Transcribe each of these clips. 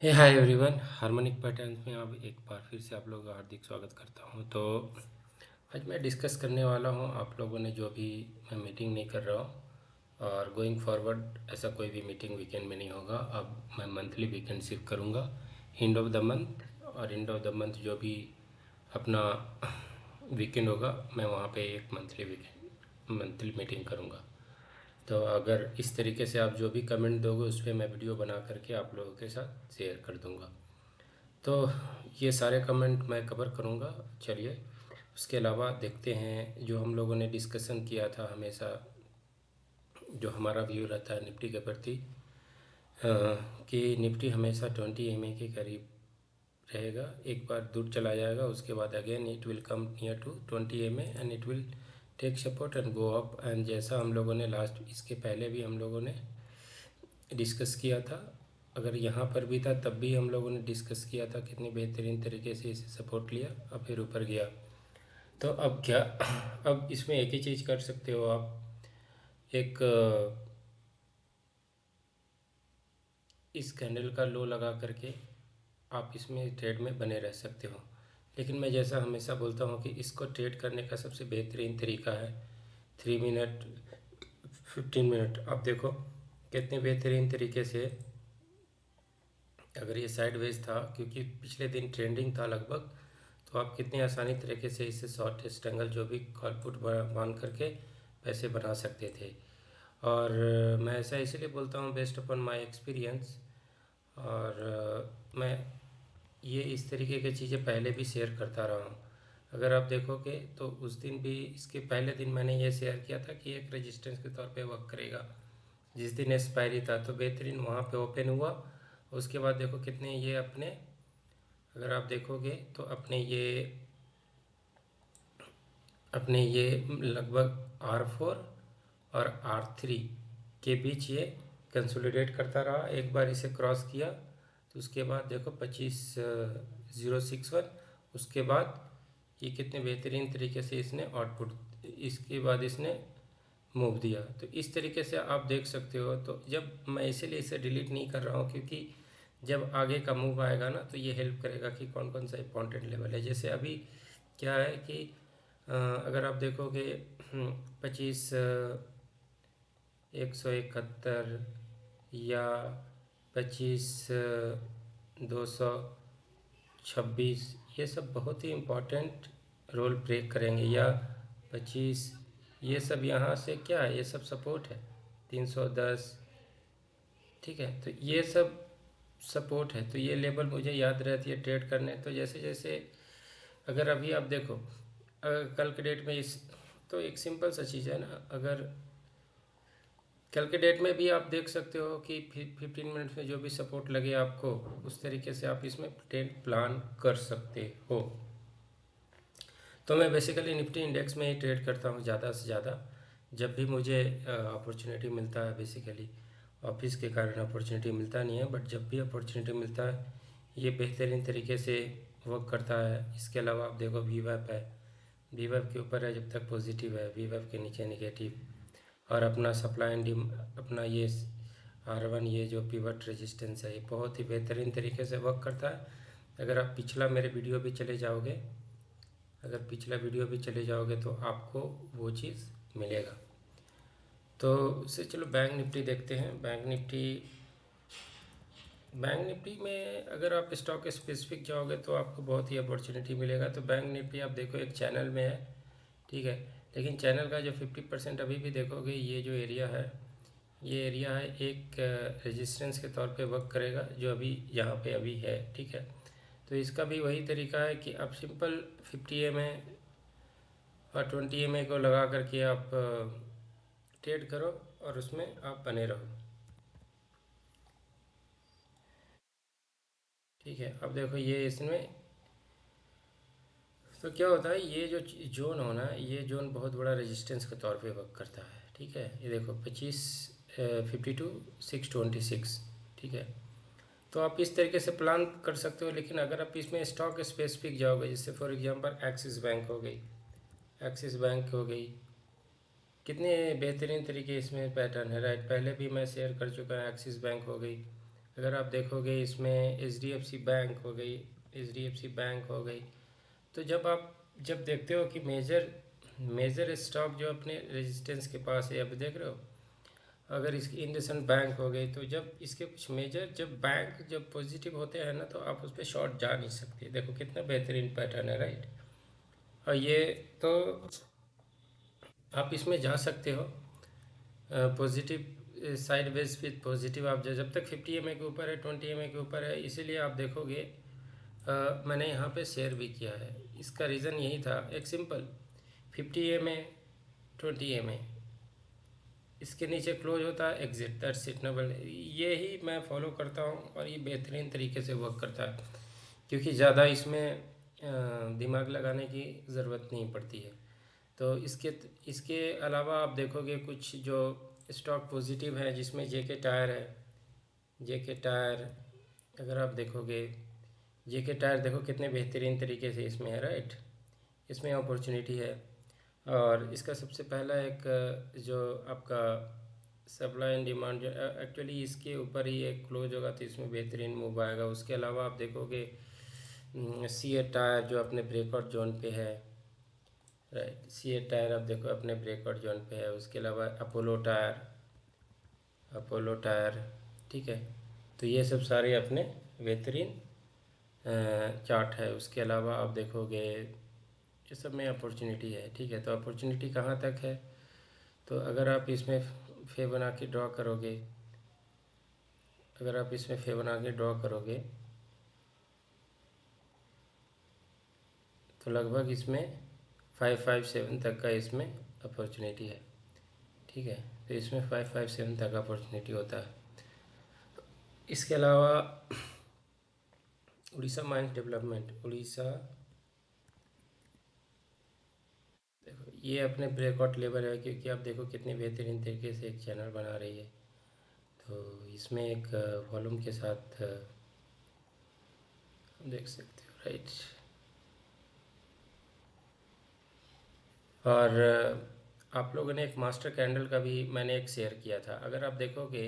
हे hi everyone, harmonic patterns में अब एक बार फिर से आप लोगों का हार्दिक स्वागत करता हूं। तो आज मैं डिस्कस करने वाला हूं, आप लोगों ने जो भी, मैं मीटिंग नहीं कर रहा हूं और गोइंग फॉरवर्ड ऐसा कोई भी मीटिंग वीकेंड में नहीं होगा। अब मैं मंथली वीकेंड शिफ्ट करूंगा, एंड ऑफ द मंथ, और एंड ऑफ द मंथ जो भी अपना वीकेंड होगा मैं वहाँ पे एक मंथली मीटिंग करूँगा। तो अगर इस तरीके से आप जो भी कमेंट दोगे उस पर मैं वीडियो बना करके आप लोगों के साथ शेयर कर दूँगा। तो ये सारे कमेंट मैं कवर करूँगा। चलिए, उसके अलावा देखते हैं जो हम लोगों ने डिस्कशन किया था, हमेशा जो हमारा व्यू रहता है निफ्टी के प्रति, कि निफ्टी हमेशा 20 MA के करीब रहेगा। एक बार दूर चला जाएगा, उसके बाद again it will come near to 20 MA and it will take support and go up. And जैसा हम लोगों ने लास्ट, इसके पहले भी हम लोगों ने डिस्कस किया था, अगर यहाँ पर भी था तब भी हम लोगों ने डिस्कस किया था कितनी बेहतरीन तरीके से इसे सपोर्ट लिया और फिर ऊपर गया। तो अब क्या, अब इसमें एक ही चीज़ कर सकते हो आप, एक इस कैंडल का लो लगा करके आप इसमें ट्रेड में बने रह सकते हो। लेकिन मैं जैसा हमेशा बोलता हूँ कि इसको ट्रेड करने का सबसे बेहतरीन तरीका है 3 मिनट 15 मिनट। आप देखो कितने बेहतरीन तरीके से, अगर ये साइडवेज था क्योंकि पिछले दिन ट्रेंडिंग था लगभग, तो आप कितनी आसानी तरीके से इसे शॉर्ट स्ट्रैंगल जो भी कॉल पुट बांध करके पैसे बना सकते थे। और मैं ऐसा इसलिए बोलता हूँ बेस्ड अपॉन माय एक्सपीरियंस। और मैं ये इस तरीके की चीज़ें पहले भी शेयर करता रहा हूँ। अगर आप देखोगे तो उस दिन भी, इसके पहले दिन मैंने ये शेयर किया था कि एक रेजिस्टेंस के तौर पे वर्क करेगा। जिस दिन एक्सपायरी था तो बेहतरीन वहाँ पे ओपन हुआ। उसके बाद देखो कितने ये अपने, अगर आप देखोगे तो अपने ये लगभग R4 और R3 के बीच ये कंसोलिडेट करता रहा। एक बार इसे क्रॉस किया तो उसके बाद देखो 25,061, उसके बाद ये कितने बेहतरीन तरीके से इसने आउटपुट, इसके बाद इसने मूव दिया। तो इस तरीके से आप देख सकते हो। तो जब मैं इसीलिए इसे डिलीट नहीं कर रहा हूँ, क्योंकि जब आगे का मूव आएगा ना तो ये हेल्प करेगा कि कौन कौन सा इंपॉर्टेंट लेवल है। जैसे अभी क्या है कि अगर आप देखोगे 25,171 या 25,226, ये सब बहुत ही इम्पोर्टेंट रोल प्ले करेंगे। या 25, ये सब यहाँ से क्या है, ये सब सपोर्ट है 310, ठीक है। तो ये सब सपोर्ट है, तो ये लेवल मुझे याद रहती है ट्रेड करने। तो जैसे जैसे, अगर अभी आप देखो, अगर कल के डेट में इस, तो एक सिंपल सा चीज़ है ना, अगर कल के डेट में भी आप देख सकते हो कि 15 मिनट्स में जो भी सपोर्ट लगे आपको, उस तरीके से आप इसमें ट्रेड प्लान कर सकते हो। तो मैं बेसिकली निफ्टी इंडेक्स में ही ट्रेड करता हूँ ज़्यादा से ज़्यादा, जब भी मुझे अपॉर्चुनिटी मिलता है। बेसिकली ऑफिस के कारण अपॉर्चुनिटी मिलता नहीं है, बट जब भी अपॉर्चुनिटी मिलता है ये बेहतरीन तरीके से वर्क करता है। इसके अलावा आप देखो वीवैप है, वीवैप के ऊपर है जब तक पॉजिटिव है, वीवैप के नीचे निगेटिव। और अपना सप्लाई एंड अपना ये R1, ये जो पिवट रेजिस्टेंस है, ये बहुत ही बेहतरीन तरीके से वर्क करता है। अगर आप पिछला मेरे वीडियो भी चले जाओगे, अगर पिछला वीडियो भी चले जाओगे तो आपको वो चीज़ मिलेगा। तो उससे चलो बैंक निफ्टी देखते हैं। बैंक निफ्टी में अगर आप स्टॉक स्पेसिफिक जाओगे तो आपको बहुत ही अपॉर्चुनिटी मिलेगा। तो बैंक निफ्टी आप देखो एक चैनल में है, ठीक है। लेकिन चैनल का जो 50% अभी भी देखोगे, ये जो एरिया है, ये एरिया है एक रेजिस्टेंस के तौर पे वर्क करेगा, जो अभी यहाँ पे अभी है, ठीक है। तो इसका भी वही तरीका है कि आप सिंपल 50 MA और 20 MA को लगा करके आप ट्रेड करो और उसमें आप बने रहो, ठीक है। अब देखो ये इसमें, तो क्या होता है, ये जो जोन होना है, ये जोन बहुत बड़ा रेजिस्टेंस के तौर पे वर्क करता है, ठीक है। ये देखो 52,626, ठीक है। तो आप इस तरीके से प्लान कर सकते हो। लेकिन अगर आप इसमें स्टॉक स्पेसिफिक जाओगे, जैसे फॉर एग्जांपल एक्सिस बैंक हो गई, एक्सिस बैंक हो गई, कितने बेहतरीन तरीके इसमें पैटर्न है, राइट। पहले भी मैं शेयर कर चुका हूँ, एक्सिस बैंक हो गई, अगर आप देखोगे इसमें HDFC बैंक हो गई, HDFC बैंक हो गई। तो जब देखते हो कि मेजर मेजर स्टॉक जो अपने रेजिस्टेंस के पास है, अब देख रहे हो, अगर इसकी इंडसइंड बैंक हो गई, तो जब इसके कुछ मेजर जब बैंक जब पॉजिटिव होते हैं ना, तो आप उस पर शॉर्ट जा नहीं सकते। देखो कितना बेहतरीन पैटर्न है, राइट। और ये तो आप इसमें जा सकते हो पॉजिटिव साइडवेज विथ पॉजिटिव। आप जब तक 50 EMA के ऊपर है, 20 EMA के ऊपर है, इसीलिए आप देखोगे मैंने यहाँ पे शेयर भी किया है। इसका रीज़न यही था, एक सिंपल 50 EMA 20 EMA, इसके नीचे क्लोज होता है, एग्जिट, दैट्स इट, नबल। ये ही मैं फॉलो करता हूँ और ये बेहतरीन तरीके से वर्क करता है, क्योंकि ज़्यादा इसमें दिमाग लगाने की ज़रूरत नहीं पड़ती है। तो इसके अलावा आप देखोगे कुछ जो स्टॉक पॉजिटिव है, जिसमें जेके टायर है। जेके टायर अगर आप देखोगे, जेके टायर देखो कितने बेहतरीन तरीके से इसमें है, राइट। इसमें अपॉर्चुनिटी है। और इसका सबसे पहला एक जो आपका सप्लाई एंड डिमांड, जो एक्चुअली इसके ऊपर ही एक क्लोज होगा, तो इसमें बेहतरीन मूव आएगा। उसके अलावा आप देखोगे सी टायर जो अपने ब्रेकआउट जोन पे है, राइट। सी टायर आप देखो अपने ब्रेकआउट जोन पे है। उसके अलावा अपोलो टायर, अपोलो टायर, ठीक है। तो ये सब सारे अपने बेहतरीन चार्ट है। उसके अलावा आप देखोगे ये सब में अपॉर्चुनिटी है, ठीक है। तो अपॉर्चुनिटी कहाँ तक है, तो अगर आप इसमें फिबोनाची ड्रॉ करोगे, अगर आप इसमें फिबोनाची ड्रॉ करोगे, तो लगभग इसमें 557 तक का इसमें अपॉर्चुनिटी है, ठीक है। तो इसमें 557 तक अपॉर्चुनिटी होता है। इसके अलावा उड़ीसा माइंस डेवलपमेंट, उड़ीसा देखो ये अपने ब्रेकआउट लेवल है, क्योंकि आप देखो कितनी बेहतरीन तरीके से एक चैनल बना रही है। तो इसमें एक वॉल्यूम के साथ देख सकते हो, राइट। और आप लोगों ने एक मास्टर कैंडल का भी मैंने एक शेयर किया था। अगर आप देखोगे,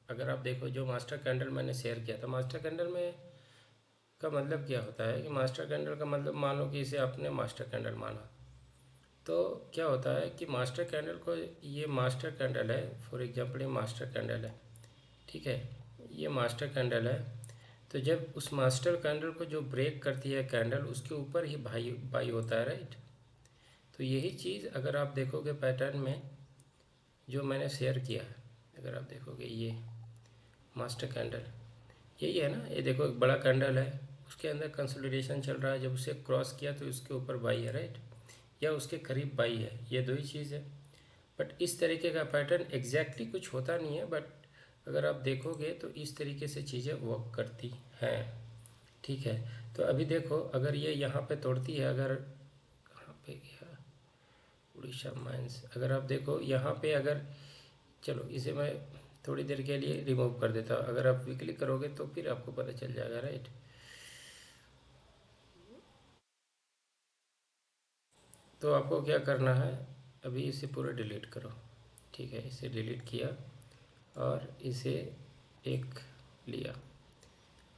अगर आप देखो जो मास्टर कैंडल मैंने शेयर किया था, मास्टर कैंडल में का मतलब क्या होता है कि मास्टर कैंडल का मतलब, मान लो कि इसे आपने मास्टर कैंडल माना, तो क्या होता है कि मास्टर कैंडल को, ये मास्टर कैंडल है, फॉर एग्जांपल ये मास्टर कैंडल है, ठीक है। ये मास्टर कैंडल है। तो जब उस मास्टर कैंडल को जो ब्रेक करती है कैंडल, उसके ऊपर ही भाई बाई होता है, राइट। तो यही चीज़ अगर आप देखोगे पैटर्न में जो मैंने शेयर किया है, अगर आप देखोगे ये मास्टर कैंडल यही है ना, ये देखो एक बड़ा कैंडल है, उसके अंदर कंसोलिडेशन चल रहा है, जब उसे क्रॉस किया तो उसके ऊपर बाई है, राइट, या उसके करीब बाई है, ये दो ही चीज़ है। बट इस तरीके का पैटर्न एग्जैक्टली कुछ होता नहीं है, बट अगर आप देखोगे तो इस तरीके से चीज़ें वर्क करती हैं, ठीक है। तो अभी देखो अगर ये यहाँ पे तोड़ती है, अगर कहाँ पे गया उड़ीसा माइंस, अगर आप देखो यहाँ पे, अगर चलो इसे मैं थोड़ी देर के लिए रिमूव कर देता हूँ, अगर आप वीकली करोगे तो फिर आपको पता चल जाएगा, राइट। तो आपको क्या करना है, अभी इसे पूरा डिलीट करो, ठीक है। इसे डिलीट किया और इसे एक लिया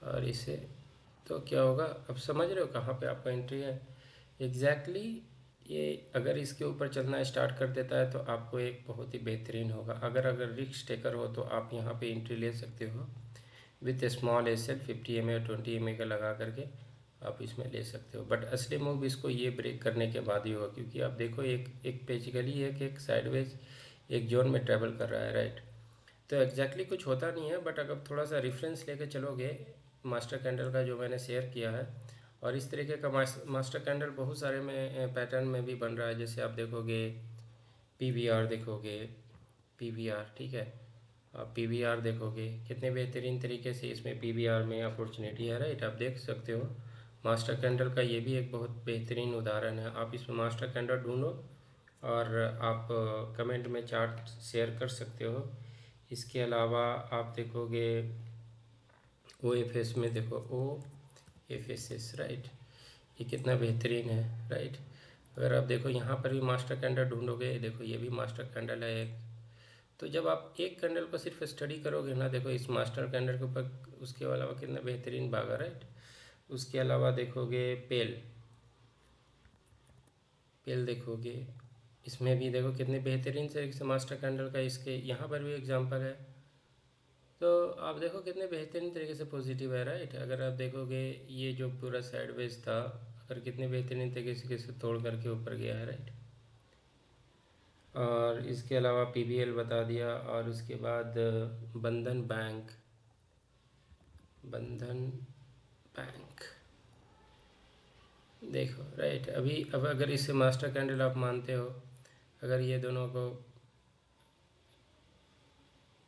और इसे, तो क्या होगा, अब समझ रहे हो कहाँ पे आपका एंट्री है एग्जैक्टली ये अगर इसके ऊपर चलना स्टार्ट कर देता है तो आपको एक बहुत ही बेहतरीन होगा। अगर अगर रिस्क टेकर हो तो आप यहाँ पे एंट्री ले सकते हो विथ स्मॉल एसेट 50 EMA और 20 EMA का लगा करके आप इसमें ले सकते हो। बट असली मूव इसको ये ब्रेक करने के बाद ही होगा, क्योंकि आप देखो एक बेसिकली है कि एक साइडवेज एक जोन में ट्रैवल कर रहा है, राइट। तो एग्जैक्टली कुछ होता नहीं है, बट अगर थोड़ा सा रेफरेंस लेके चलोगे मास्टर कैंडल का जो मैंने शेयर किया है, और इस तरीके का मास्टर कैंडल बहुत सारे में पैटर्न में भी बन रहा है। जैसे आप देखोगे पीवीआर, देखोगे पीवीआर, ठीक है। आप पीवीआर देखोगे कितने बेहतरीन तरीके से इसमें पीवीआर में अपॉर्चुनिटी है, राइट, आप देख सकते हो। मास्टर कैंडल का ये भी एक बहुत बेहतरीन उदाहरण है। आप इसमें मास्टर कैंडल ढूंढो और आप कमेंट में चार्ट शेयर कर सकते हो। इसके अलावा आप देखोगे ओ एफ एस में, देखो O F S S, right, ये कितना बेहतरीन है, राइट। अगर आप देखो यहाँ पर भी मास्टर कैंडल ढूंढोगे, देखो ये भी मास्टर कैंडल है एक। तो जब आप एक कैंडल को सिर्फ स्टडी करोगे ना, देखो इस मास्टर कैंडल के ऊपर उसके अलावा कितना बेहतरीन भागा, राइट। उसके अलावा देखोगे पेल पेल देखोगे, इसमें भी देखो कितने बेहतरीन तरीके से मास्टर कैंडल का इसके यहाँ पर भी एग्जांपल है। तो आप देखो कितने बेहतरीन तरीके से पॉजिटिव है, राइट। अगर आप देखोगे ये जो पूरा साइडवेज था, अगर कितने बेहतरीन तरीके से तोड़ करके ऊपर गया है, राइट। और इसके अलावा पीबीएल बता दिया, और उसके बाद बंधन बैंक देखो, राइट। अभी अब अगर इसे मास्टर कैंडल आप मानते हो, अगर ये दोनों को,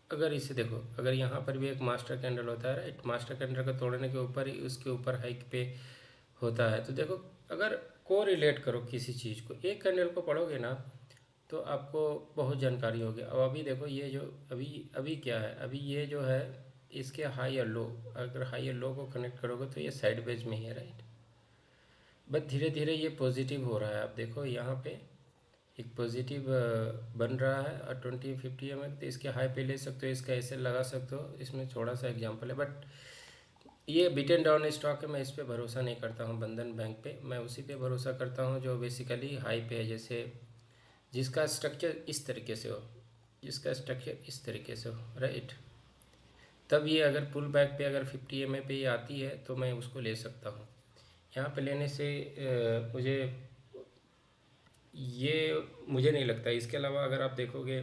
अगर इसे देखो, अगर यहाँ पर भी एक मास्टर कैंडल होता है, राइट, मास्टर कैंडल को तोड़ने के ऊपर ही उसके ऊपर हाइक पे होता है। तो देखो अगर को रिलेट करो किसी चीज़ को, एक कैंडल को पढ़ोगे ना तो आपको बहुत जानकारी होगी। अब अभी देखो ये जो अभी अभी क्या है, अभी ये जो है इसके हाई और लो, अगर हाई और लो को कनेक्ट करोगे तो ये साइडवेज में ही है, राइट। बट धीरे धीरे ये पॉजिटिव हो रहा है। आप देखो यहाँ पे एक पॉजिटिव बन रहा है, और 20-50 तो इसके हाई पे ले सकते हो, इसका ऐसे लगा सकते हो। इसमें थोड़ा सा एग्जांपल है, बट ये बीटन डाउन स्टॉक है, मैं इस पे भरोसा नहीं करता हूँ। बंधन बैंक पे मैं उसी पे भरोसा करता हूँ जो बेसिकली हाई पे है, जैसे जिसका स्ट्रक्चर इस तरीके से हो, जिसका स्ट्रक्चर इस तरीके से हो, राइट। तब ये अगर पुल बैक पे अगर 50 पे ये आती है तो मैं उसको ले सकता हूँ। यहाँ पे लेने से मुझे मुझे नहीं लगता। इसके अलावा अगर आप देखोगे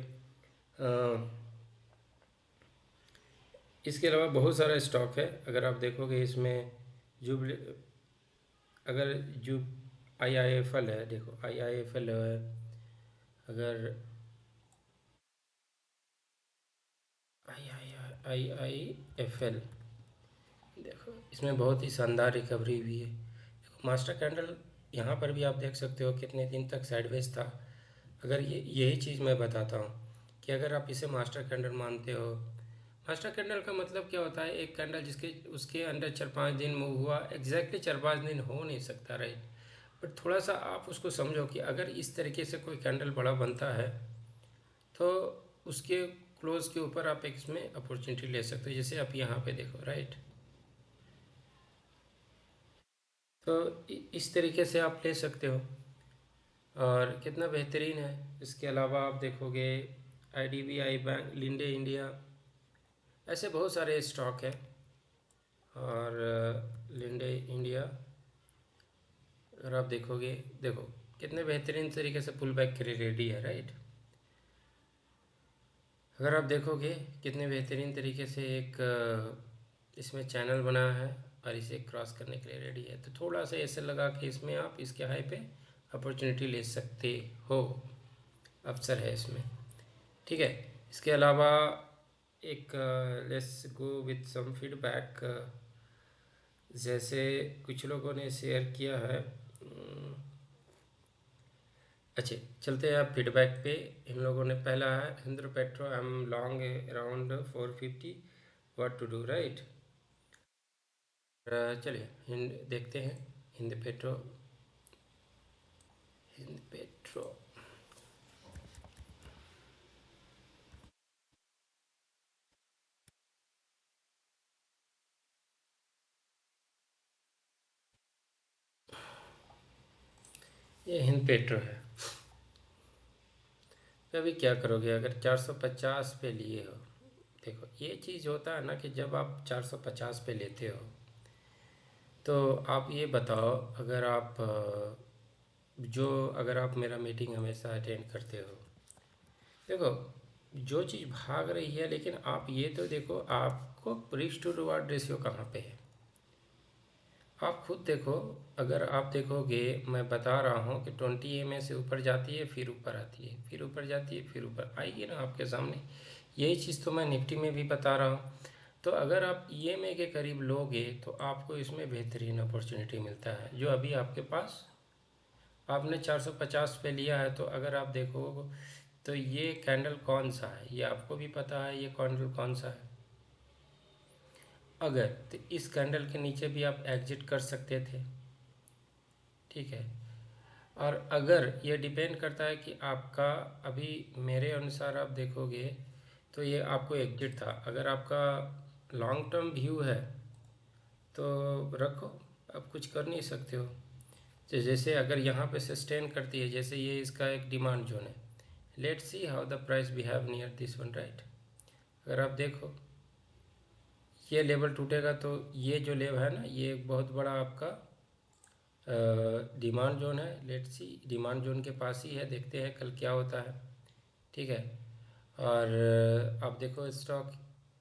इसके अलावा बहुत सारा स्टॉक है। अगर आप देखोगे इसमें जुबली, अगर जो IIFL है, देखो IIFL है, अगर IIFL देखो इसमें बहुत ही शानदार रिकवरी हुई है। देखो मास्टर कैंडल यहाँ पर भी आप देख सकते हो कितने दिन तक साइडवेज था। अगर यही चीज़ मैं बताता हूँ कि अगर आप इसे मास्टर कैंडल मानते हो, मास्टर कैंडल का मतलब क्या होता है, एक कैंडल जिसके उसके अंदर 4-5 दिन मूव हुआ, एग्जैक्टली 4-5 दिन हो नहीं सकता, राइट। बट थोड़ा सा आप उसको समझो कि अगर इस तरीके से कोई कैंडल बड़ा बनता है तो उसके क्लोज के ऊपर आप एक इसमें अपॉर्चुनिटी ले सकते हो, जैसे आप यहाँ पे देखो, राइट। तो इस तरीके से आप ले सकते हो, और कितना बेहतरीन है। इसके अलावा आप देखोगे IDBI बैंक, लिंडे इंडिया, ऐसे बहुत सारे स्टॉक है। और लिंडे इंडिया अगर आप देखोगे, देखो कितने बेहतरीन तरीके से पुल बैक के लिए रेडी है, राइट। अगर आप देखोगे कितने बेहतरीन तरीके से एक इसमें चैनल बना है और इसे क्रॉस करने के लिए रेडी है, तो थोड़ा सा ऐसे लगा कि इसमें आप इसके हाई पे अपॉर्चुनिटी ले सकते हो, अवसर है इसमें, ठीक है। इसके अलावा एक let's go with some feedback, जैसे कुछ लोगों ने शेयर किया है। अच्छा, चलते हैं आप फीडबैक पे। इन लोगों ने पहला है हिंद्र पेट्रो, I am long around 450, what to do, right. चलिए हिंद देखते हैं। हिंद पेट्रो, हिंद पेट्रो, ये हिंद पेट्रो है। तो अभी क्या करोगे अगर 450 पे लिए हो। देखो ये चीज़ होता है ना कि जब आप 450 पे लेते हो तो आप ये बताओ, अगर आप अगर आप मेरा मीटिंग हमेशा अटेंड करते हो, देखो जो चीज़ भाग रही है, लेकिन आप ये तो देखो आपको रिस्क टू रिवार्ड रेशियो कहाँ पे है, आप खुद देखो। अगर आप देखोगे, मैं बता रहा हूँ कि 20 से ऊपर जाती है, फिर ऊपर आती है, फिर ऊपर जाती है, फिर ऊपर आएगी ना आपके सामने। यही चीज़ तो मैं निफ्टी में भी बता रहा हूँ। तो अगर आप EMA के करीब लोगे तो आपको इसमें बेहतरीन अपॉर्चुनिटी मिलता है। जो अभी आपके पास आपने 450 पे लिया है, तो अगर आप देखो तो ये कैंडल कौन सा है, ये आपको भी पता है ये कैंडल कौन सा है। अगर तो इस कैंडल के नीचे भी आप एग्जिट कर सकते थे, ठीक है। और अगर ये डिपेंड करता है कि आपका, अभी मेरे अनुसार आप देखोगे तो ये आपको एग्जिट था। अगर आपका लॉन्ग टर्म व्यू है तो रखो, अब कुछ कर नहीं सकते हो। तो जैसे अगर यहाँ पे सस्टेन करती है, जैसे ये इसका एक डिमांड जोन है, let's see how the price behave near this one, right. अगर आप देखो ये लेवल टूटेगा तो ये जो लेवल है ना, ये एक बहुत बड़ा आपका डिमांड जोन है। लेट्स सी, डिमांड जोन के पास ही है, देखते हैं कल क्या होता है, ठीक है। और आप देखो स्टॉक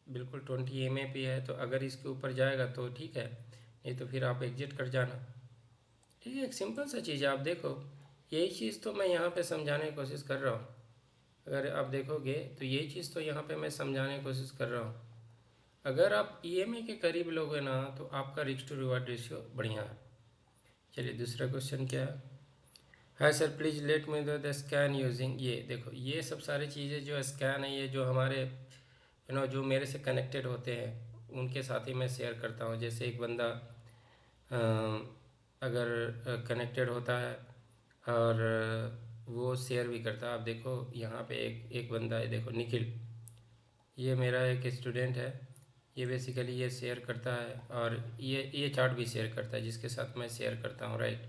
बिल्कुल 20 MA पे है, तो अगर इसके ऊपर जाएगा तो ठीक है, नहीं तो फिर आप एग्जिट कर जाना, ठीक है। एक सिंपल सा चीज़ है, आप देखो यही चीज़ तो मैं यहाँ पे समझाने की कोशिश कर रहा हूँ। अगर आप देखोगे तो यही चीज़ तो यहाँ पे मैं समझाने की कोशिश कर रहा हूँ। अगर आप EMA के करीब लोगे ना तो आपका रिस्क टू रिवार्ड रेशियो बढ़िया है। चलिए दूसरा क्वेश्चन क्या है। Hi sir, please let me know the scan using, ये देखो ये सब सारी चीज़ें जो स्कैन है, ये जो हमारे जो मेरे से कनेक्टेड होते हैं उनके साथ ही मैं शेयर करता हूँ। जैसे एक बंदा अगर कनेक्टेड होता है और वो शेयर भी करता है। आप देखो यहाँ पे एक बंदा है, देखो निखिल, ये मेरा एक स्टूडेंट है, ये बेसिकली ये शेयर करता है और ये चार्ट भी शेयर करता है जिसके साथ मैं शेयर करता हूँ, राइट।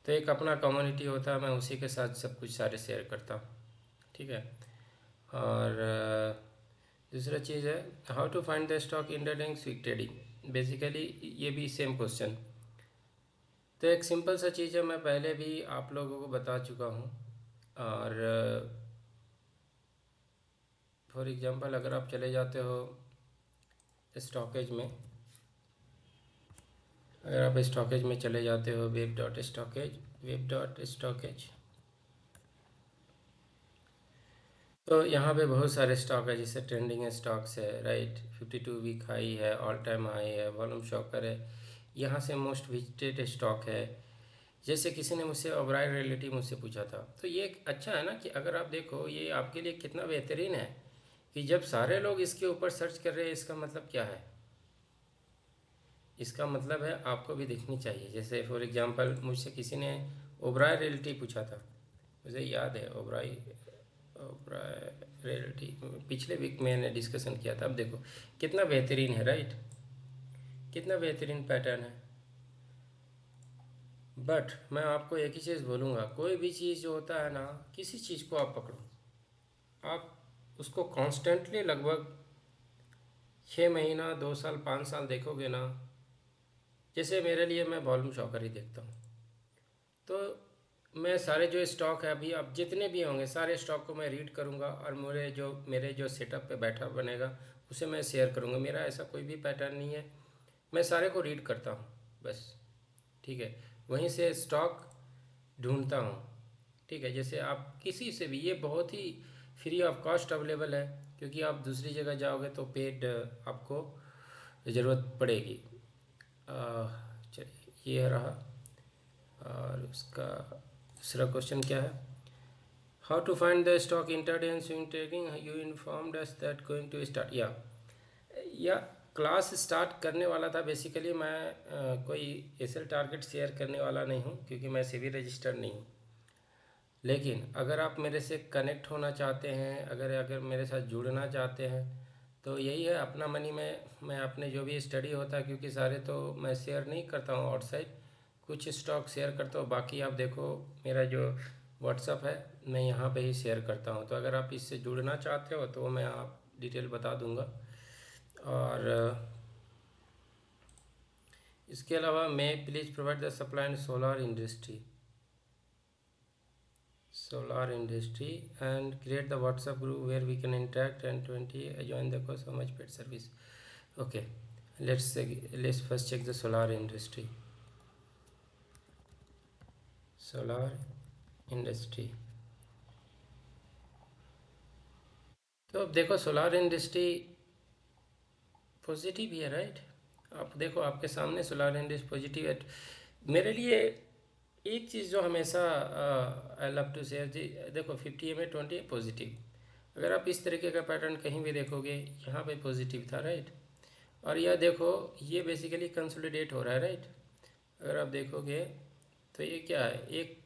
तो एक अपना कम्युनिटी होता है, मैं उसी के साथ सब कुछ सारे शेयर करता हूँ, ठीक है। और दूसरा चीज़ है how to find the stock in trading swing trading, basically ये भी सेम क्वेश्चन। तो एक सिंपल सा चीज़ है, मैं पहले भी आप लोगों को बता चुका हूँ। और फॉर एग्जांपल अगर आप चले जाते हो स्टॉकेज में, अगर आप स्टॉकेज में चले जाते हो वेब.स्टॉकेज, तो यहाँ पे बहुत सारे स्टॉक है, जैसे ट्रेंडिंग स्टॉक्स है, राइट। 52 वीक हाई है, ऑल टाइम हाई है, वॉल्यूम शॉकर है, यहाँ से मोस्ट विजिटेड स्टॉक है। जैसे किसी ने मुझसे ओबराय रियल्टी मुझसे पूछा था, तो ये एक अच्छा है ना कि अगर आप देखो ये आपके लिए कितना बेहतरीन है कि जब सारे लोग इसके ऊपर सर्च कर रहे हैं, इसका मतलब क्या है, इसका मतलब है आपको भी देखनी चाहिए। जैसे फॉर एग्जांपल मुझसे किसी ने ओबराय रियल्टी पूछा था, मुझे याद है ओबराय ओबराय रियल्टी, पिछले वीक मैंने डिस्कशन किया था। अब देखो कितना बेहतरीन है, राइट, कितना बेहतरीन पैटर्न है। बट मैं आपको एक ही चीज़ बोलूँगा, कोई भी चीज़ जो होता है ना, किसी चीज़ को आप पकड़ो, आप उसको कॉन्स्टेंटली लगभग 6 महीना 2 साल 5 साल देखोगे ना, जैसे मेरे लिए मैं वॉल्यूम शॉकर ही देखता हूँ। तो मैं सारे जो स्टॉक है अभी, अब जितने भी होंगे सारे स्टॉक को मैं रीड करूँगा और मेरे जो सेटअप पे बैठा बनेगा उसे मैं शेयर करूँगा। मेरा ऐसा कोई भी पैटर्न नहीं है, मैं सारे को रीड करता हूँ बस, ठीक है। वहीं से स्टॉक ढूंढता हूँ, ठीक है। जैसे आप किसी से भी, ये बहुत ही फ्री ऑफ कॉस्ट अवेलेबल है, क्योंकि आप दूसरी जगह जाओगे तो पेड आपको ज़रूरत पड़ेगी। चलिए ये रहा। और उसका दूसरा क्वेश्चन क्या है, how to find the stock intraday and swing trading, you informed us that going to start, या क्लास स्टार्ट करने वाला था। बेसिकली मैं कोई एसएल टारगेट शेयर करने वाला नहीं हूँ, क्योंकि मैं सेबी रजिस्टर्ड नहीं हूँ। लेकिन अगर आप मेरे से कनेक्ट होना चाहते हैं, अगर अगर मेरे साथ जुड़ना चाहते हैं, तो यही है अपना मनी में मैं अपने जो भी स्टडी होता है, क्योंकि सारे तो मैं शेयर नहीं करता हूँ आउटसाइड, कुछ स्टॉक शेयर करता हूँ। बाकी आप देखो मेरा जो व्हाट्सअप है मैं यहाँ पे ही शेयर करता हूँ, तो अगर आप इससे जुड़ना चाहते हो तो मैं आप डिटेल बता दूँगा। और इसके अलावा मैं please provide the supply in solar industry and create the WhatsApp group where we can interact, and 20 join the course, how much paid service. Okay, let's first check the solar industry. Solar industry, तो अब देखो solar industry positive ही है, right. आप देखो आपके सामने solar industry positive है। मेरे लिए एक चीज़ जो हमेशा आई लव टू शेयर जी, देखो 50 MA 20 पॉजिटिव, अगर आप इस तरीके का पैटर्न कहीं भी देखोगे, यहाँ पे पॉजिटिव था, राइट। और यह देखो ये बेसिकली कंसोलिडेट हो रहा है, राइट। अगर आप देखोगे तो ये क्या है, एक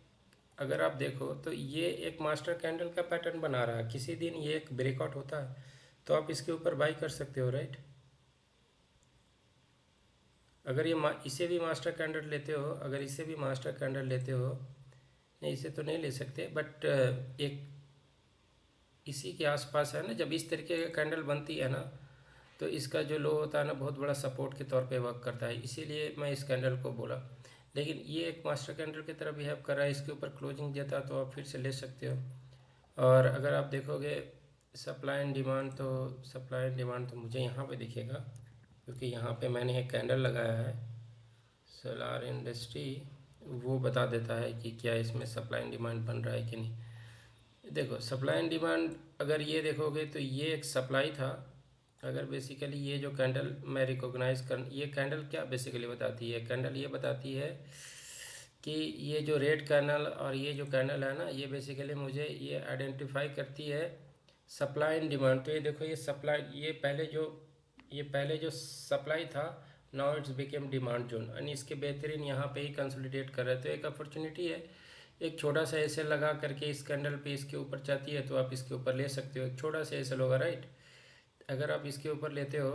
अगर आप देखो तो ये एक मास्टर कैंडल का पैटर्न बना रहा है। किसी दिन ये एक ब्रेकआउट होता है तो आप इसके ऊपर बाई कर सकते हो, राइट। अगर ये इसे भी मास्टर कैंडल लेते हो, अगर इसे भी मास्टर कैंडल लेते हो, नहीं इसे तो नहीं ले सकते, बट एक इसी के आसपास है ना, जब इस तरीके का कैंडल बनती है ना, तो इसका जो लो होता है ना, बहुत बड़ा सपोर्ट के तौर पे वर्क करता है, इसीलिए मैं इस कैंडल को बोला। लेकिन ये एक मास्टर कैंडल की तरह बिहेव कर रहा है, इसके ऊपर क्लोजिंग देता तो आप फिर से ले सकते हो। और अगर आप देखोगे सप्लाई एंड डिमांड, तो सप्लाई एंड डिमांड तो मुझे यहाँ पे दिखेगा, क्योंकि यहाँ पे मैंने एक कैंडल लगाया है सोलार इंडस्ट्री, वो बता देता है कि क्या इसमें सप्लाई एंड डिमांड बन रहा है कि नहीं। देखो सप्लाई एंड डिमांड अगर ये देखोगे तो ये एक सप्लाई था। अगर बेसिकली ये जो कैंडल मैं रिकॉग्नाइज कर, ये कैंडल क्या बेसिकली बताती है, कैंडल ये बताती है कि ये जो रेड कैंडल और ये जो कैंडल है ना, ये बेसिकली मुझे ये आइडेंटिफाई करती है सप्लाई एंड डिमांड। तो ये देखो ये सप्लाई, ये पहले जो सप्लाई था, now it's became demand zone, यानी इसके बेहतरीन यहाँ पे ही कंसोलिडेट कर रहे थे। तो एक अपॉर्चुनिटी है, एक छोटा सा ऐसे लगा करके इस कैंडल पे इसके ऊपर जाती है तो आप इसके ऊपर ले सकते हो, एक छोटा सा ऐसे होगा, राइट। अगर आप इसके ऊपर लेते हो,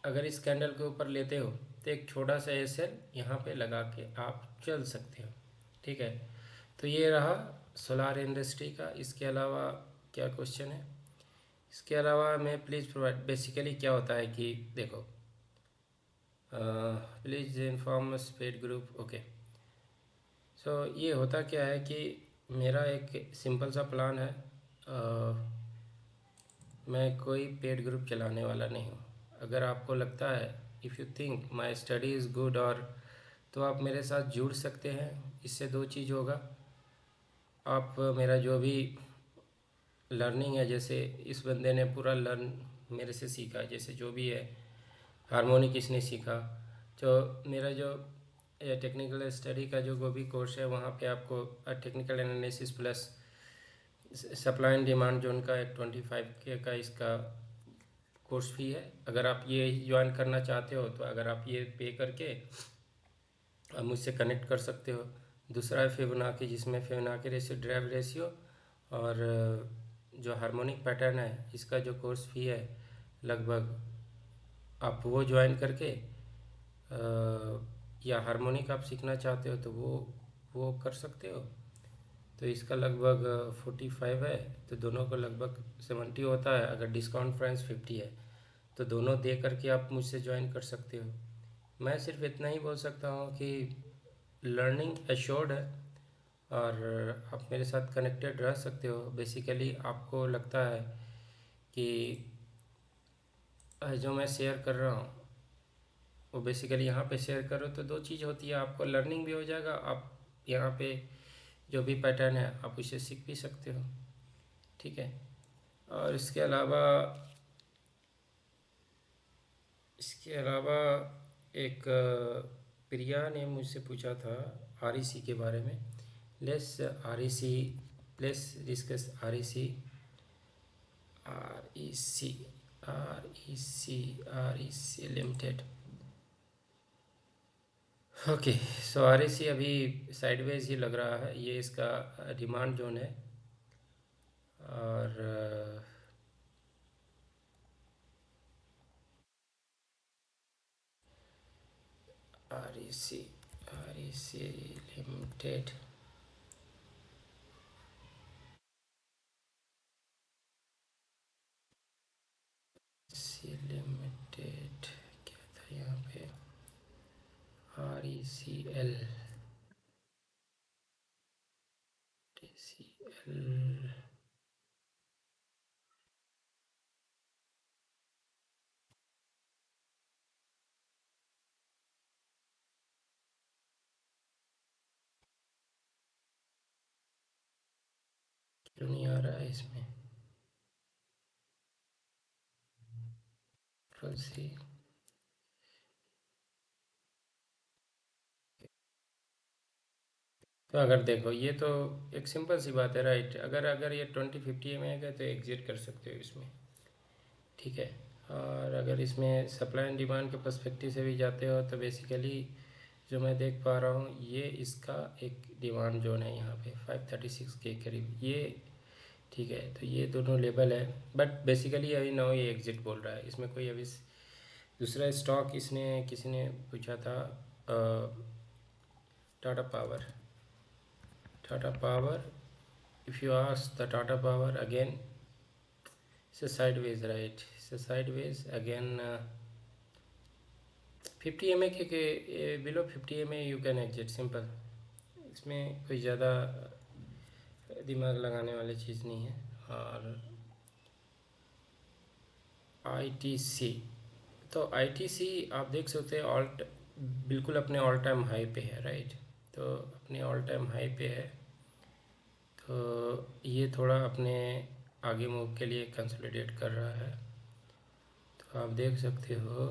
अगर इस कैंडल के ऊपर लेते हो तो एक छोटा सा एसएल यहाँ पे लगा के आप चल सकते हो, ठीक है। तो ये रहा सोलार इंडस्ट्री का। इसके अलावा क्या क्वेश्चन है, इसके अलावा मैं प्लीज़ प्रोवाइड, बेसिकली क्या होता है कि देखो, please inform paid group, okay. So ये होता क्या है कि मेरा एक सिंपल सा प्लान है, मैं कोई पेड ग्रुप चलाने वाला नहीं हूँ। अगर आपको लगता है, if you think my study is good, और तो आप मेरे साथ जुड़ सकते हैं। इससे दो चीज़ होगा, आप मेरा जो भी लर्निंग है, जैसे इस बंदे ने पूरा लर्न मेरे से सीखा, जैसे जो भी है हार्मोनिक इसने सीखा, तो मेरा जो टेक्निकल स्टडी का जो भी कोर्स है, वहाँ पे आपको technical analysis plus supply and demand zone का एक 25K का इसका कोर्स फी है। अगर आप ये ज्वाइन करना चाहते हो तो अगर आप ये पे करके आप मुझसे कनेक्ट कर सकते हो। दूसरा है फिबोनाची, जिसमें फिबोनाची रेशियो, ड्राइव रेशियो और जो हार्मोनिक पैटर्न है, इसका जो कोर्स फी है लगभग, आप वो ज्वाइन करके या हार्मोनिक आप सीखना चाहते हो तो वो कर सकते हो। तो इसका लगभग 45 है, तो दोनों को लगभग 70 होता है। अगर डिस्काउंट प्राइस 50 है तो दोनों दे करके आप मुझसे ज्वाइन कर सकते हो। मैं सिर्फ इतना ही बोल सकता हूँ कि लर्निंग एश्योर्ड है और आप मेरे साथ कनेक्टेड रह सकते हो। बेसिकली आपको लगता है कि जो मैं शेयर कर रहा हूँ वो बेसिकली यहाँ पे शेयर करो, तो दो चीज़ होती है, आपको लर्निंग भी हो जाएगा, आप यहाँ पे जो भी पैटर्न है आप उसे सीख भी सकते हो, ठीक है। और इसके अलावा एक प्रिया ने मुझसे पूछा था आरईसी के बारे में। Let's REC, let's discuss REC, REC, REC, REC limited. Okay, so REC अभी साइडवेज ही लग रहा है, ये इसका डिमांड जोन है। और REC, REC limited, C limited क्या था यहाँ पे, RECL, TCL, क्यों नहीं आ रहा है इसमें, सी। तो अगर देखो, ये तो एक सिंपल सी बात है, राइट। अगर अगर ये 2050 में है तो एग्जिट कर सकते हो इसमें, ठीक है। और अगर इसमें सप्लाई एंड डिमांड के पर्सपेक्टिव से भी जाते हो तो बेसिकली जो मैं देख पा रहा हूँ, ये इसका एक डिमांड जोन है यहाँ पे 536 के करीब, ये ठीक है, तो ये दोनों लेबल है, बट बेसिकली अभी नो ये एग्जिट बोल रहा है, इसमें कोई अभी दूसरा स्टॉक इसने किसी ने पूछा था, Tata power. Tata power, if you ask the Tata Power again, it's a sideways, right? It's a sideways again. 50 MA के below 50 MA you can exit simple. इसमें कोई ज़्यादा दिमाग लगाने वाली चीज़ नहीं है। और ITC, तो ITC आप देख सकते हैं बिल्कुल अपने ऑल टाइम हाई पे है, राइट? तो अपने ऑल टाइम हाई पे है, तो ये थोड़ा अपने आगे मूव के लिए कंसोलिडेट कर रहा है, तो आप देख सकते हो।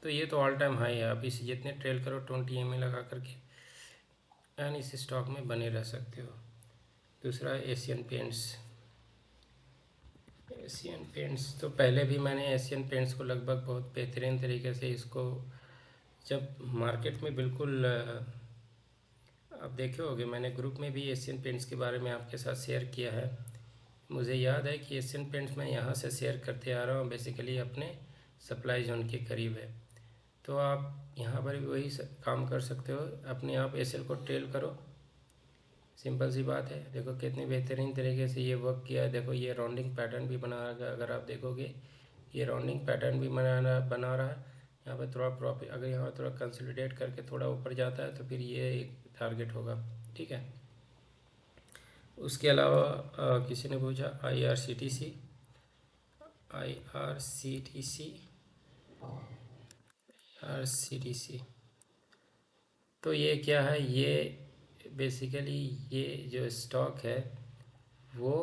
तो ये तो ऑल टाइम हाई है, आप इसे जितने ट्रेल करो 20 MA लगा करके एंड इस स्टॉक में बने रह सकते हो। दूसरा एशियन पेंट्स। एशियन पेंट्स तो पहले भी मैंने एशियन पेंट्स को लगभग बहुत बेहतरीन तरीके से इसको, जब मार्केट में बिल्कुल आप देखे होगे, मैंने ग्रुप में भी एशियन पेंट्स के बारे में आपके साथ शेयर किया है। मुझे याद है कि एशियन पेंट्स मैं यहाँ से शेयर करते आ रहा हूँ, बेसिकली अपने सप्लाई जोन के करीब है। तो आप यहाँ पर भी वही काम कर सकते हो, अपने आप एसएल को ट्रेल करो, सिंपल सी बात है। देखो कितनी बेहतरीन तरीके से ये वर्क किया है। देखो ये राउंडिंग पैटर्न भी बना रहा है, अगर आप देखोगे ये राउंडिंग पैटर्न भी बना रहा है। यहाँ पर थोड़ा प्रॉफिट, अगर यहाँ थोड़ा कंसोलिडेट करके थोड़ा ऊपर जाता है तो फिर ये एक टारगेट होगा, ठीक है। उसके अलावा किसी ने पूछा IRCTC। IRCTC, तो ये क्या है, ये बेसिकली ये जो स्टॉक है वो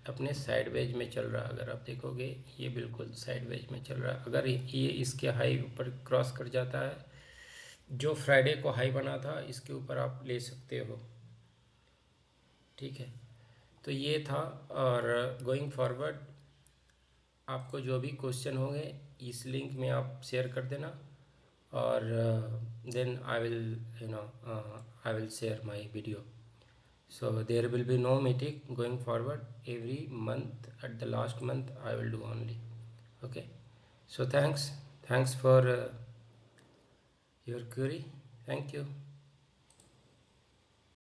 अपने साइडवेज में चल रहा है। अगर आप देखोगे ये बिल्कुल साइडवेज में चल रहा है। अगर ये इसके हाई ऊपर क्रॉस कर जाता है, जो फ्राइडे को हाई बना था, इसके ऊपर आप ले सकते हो, ठीक है। तो ये था। और गोइंग फॉरवर्ड आपको जो भी क्वेश्चन होंगे इस लिंक में आप शेयर कर देना, और then I will share my video. So there will be no meeting going forward. Every month, at the last month, I will do only. Okay. So thanks for your query. Thank you.